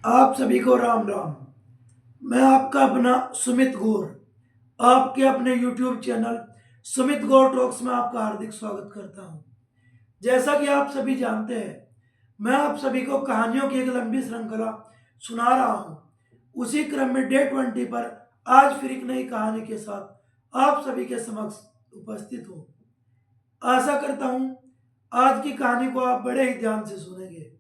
आप सभी को राम राम। मैं आपका अपना सुमित गौर आपके अपने YouTube चैनल सुमित गौर टॉक्स में आपका हार्दिक स्वागत करता हूं। जैसा कि आप सभी जानते हैं, मैं आप सभी को कहानियों की एक लंबी श्रृंखला सुना रहा हूं। उसी क्रम में डे 20 पर आज फिर एक नई कहानी के साथ आप सभी के समक्ष उपस्थित हूं। आशा करता हूं आज की कहानी को आप बड़े ही ध्यान से सुनेंगे।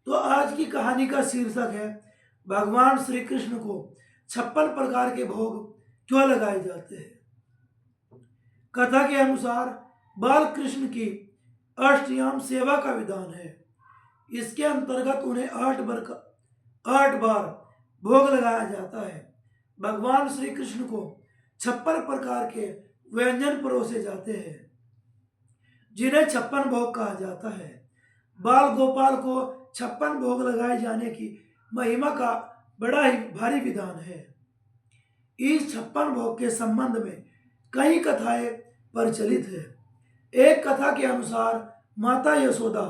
तो आज की कहानी का शीर्षक है भगवान श्री कृष्ण को 56 प्रकार के भोग क्यों लगाए जाते हैं। कथा के अनुसार बाल कृष्ण की अष्टयाम सेवा का विधान है। इसके अंतर्गत उन्हें 8 बार भोग लगाया जाता है। भगवान श्री कृष्ण को 56 प्रकार के व्यंजन परोसे जाते हैं, जिन्हें 56 भोग कहा जाता है। बाल गोपाल को 56 भोग लगाए जाने की महिमा का बड़ा ही भारी विधान है। इस 56 भोग के संबंध में कई कथाएं प्रचलित है। एक कथा के अनुसार माता यशोदा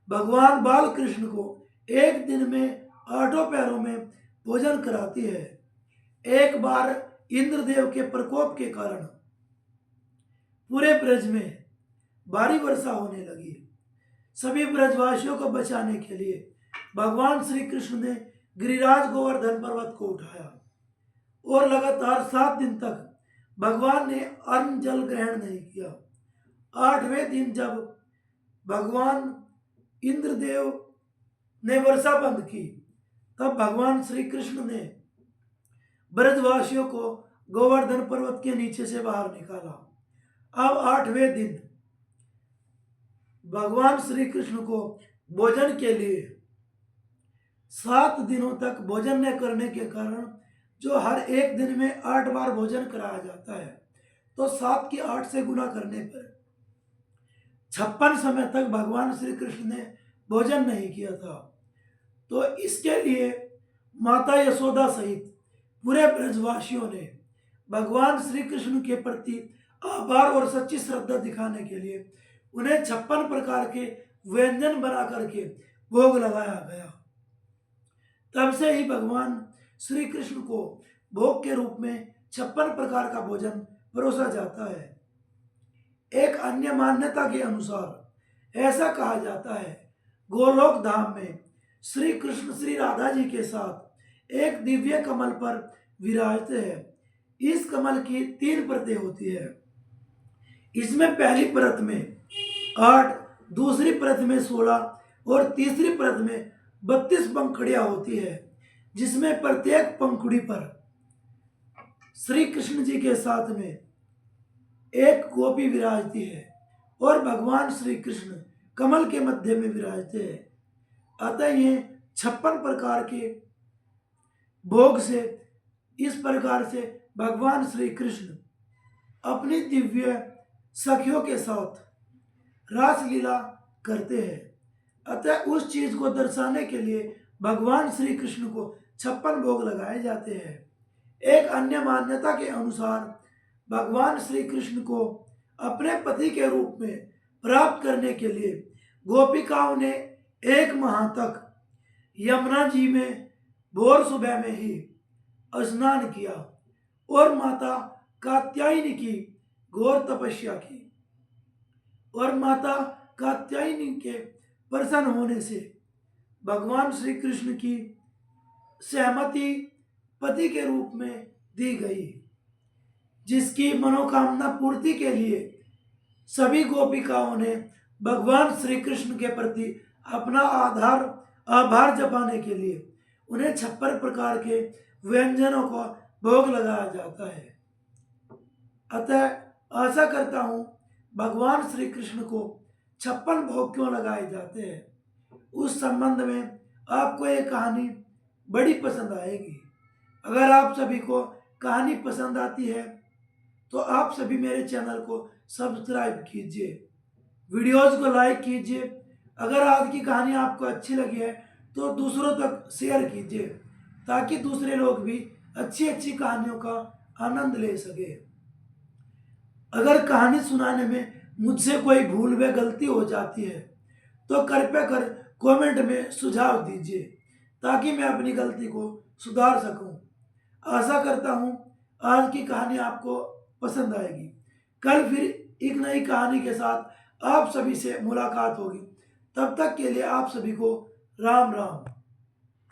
भगवान बाल कृष्ण को एक दिन में 8 पैरों में भोजन कराती है। एक बार इंद्रदेव के प्रकोप के कारण पूरे ब्रज में भारी वर्षा होने लगी। सभी ब्रजवासियों को बचाने के लिए भगवान श्री कृष्ण ने गिरिराज गोवर्धन पर्वत को उठाया और लगातार 7 दिन तक भगवान ने अन्न जल ग्रहण नहीं किया। 8वें दिन जब भगवान इंद्रदेव ने वर्षा बंद की, तब भगवान श्री कृष्ण ने ब्रजवासियों को गोवर्धन पर्वत के नीचे से बाहर निकाला। अब 8वें दिन भगवान श्री कृष्ण को भोजन के लिए 7 दिनों तक भोजन न करने के कारण जो हर एक दिन में 8 बार भोजन कराया जाता है, तो 7 की 8 से गुना करने पर 56 समय तक भगवान श्री कृष्ण ने भोजन नहीं किया था। तो इसके लिए माता यशोदा सहित पूरे ब्रजवासियों ने भगवान श्री कृष्ण के प्रति आभार और सच्ची श्रद्धा दिखाने के लिए उन्हें 56 प्रकार के व्यंजन बना करके भोग लगाया गया। तब से ही भगवान श्री कृष्ण को भोग के रूप में 56 प्रकार का भोजन परोसा जाता है। एक अन्य मान्यता के अनुसार ऐसा कहा जाता है, गोलोक धाम में श्री कृष्ण श्री राधा जी के साथ एक दिव्य कमल पर विराजते हैं। इस कमल की 3 परतें होती है। इसमें पहली परत में 8, दूसरी परत में 16 और तीसरी परत में 32 पंखुड़ियां होती है, जिसमें प्रत्येक पंखुड़ी पर श्री कृष्ण जी के साथ में एक गोपी विराजती है और भगवान श्री कृष्ण कमल के मध्य में विराजते हैं। अतः ये 56 प्रकार के भोग से इस प्रकार से भगवान श्री कृष्ण अपनी दिव्य सखियों के साथ रासलीला करते हैं। अतः उस चीज को दर्शाने के लिए भगवान श्री कृष्ण को 56 भोग लगाए जाते हैं। एक अन्य मान्यता के अनुसार भगवान श्री कृष्ण को अपने पति के रूप में प्राप्त करने के लिए गोपिकाओं ने 1 माह तक यमुना जी में भोर सुबह में ही स्नान किया और माता कात्यायनी की घोर तपस्या की, और माता कात्यायनी के प्रसन्न होने से भगवान श्री कृष्ण की सहमति पति के रूप में दी गई, जिसकी मनोकामना पूर्ति के लिए सभी गोपिकाओं ने भगवान श्री कृष्ण के प्रति अपना आभार जताने के लिए उन्हें 56 प्रकार के व्यंजनों का भोग लगाया जाता है। अतः आशा करता हूँ भगवान श्री कृष्ण को 56 भोग क्यों लगाए जाते हैं, उस संबंध में आपको ये कहानी बड़ी पसंद आएगी। अगर आप सभी को कहानी पसंद आती है तो आप सभी मेरे चैनल को सब्सक्राइब कीजिए, वीडियोस को लाइक कीजिए। अगर आज की कहानी आपको अच्छी लगी है तो दूसरों तक शेयर कीजिए, ताकि दूसरे लोग भी अच्छी अच्छी कहानियों का आनंद ले सके। अगर कहानी सुनाने में मुझसे कोई भूल व गलती हो जाती है तो कृपया कर कमेंट में सुझाव दीजिए, ताकि मैं अपनी गलती को सुधार सकूं। आशा करता हूं आज की कहानी आपको पसंद आएगी। कल फिर एक नई कहानी के साथ आप सभी से मुलाकात होगी। तब तक के लिए आप सभी को राम राम।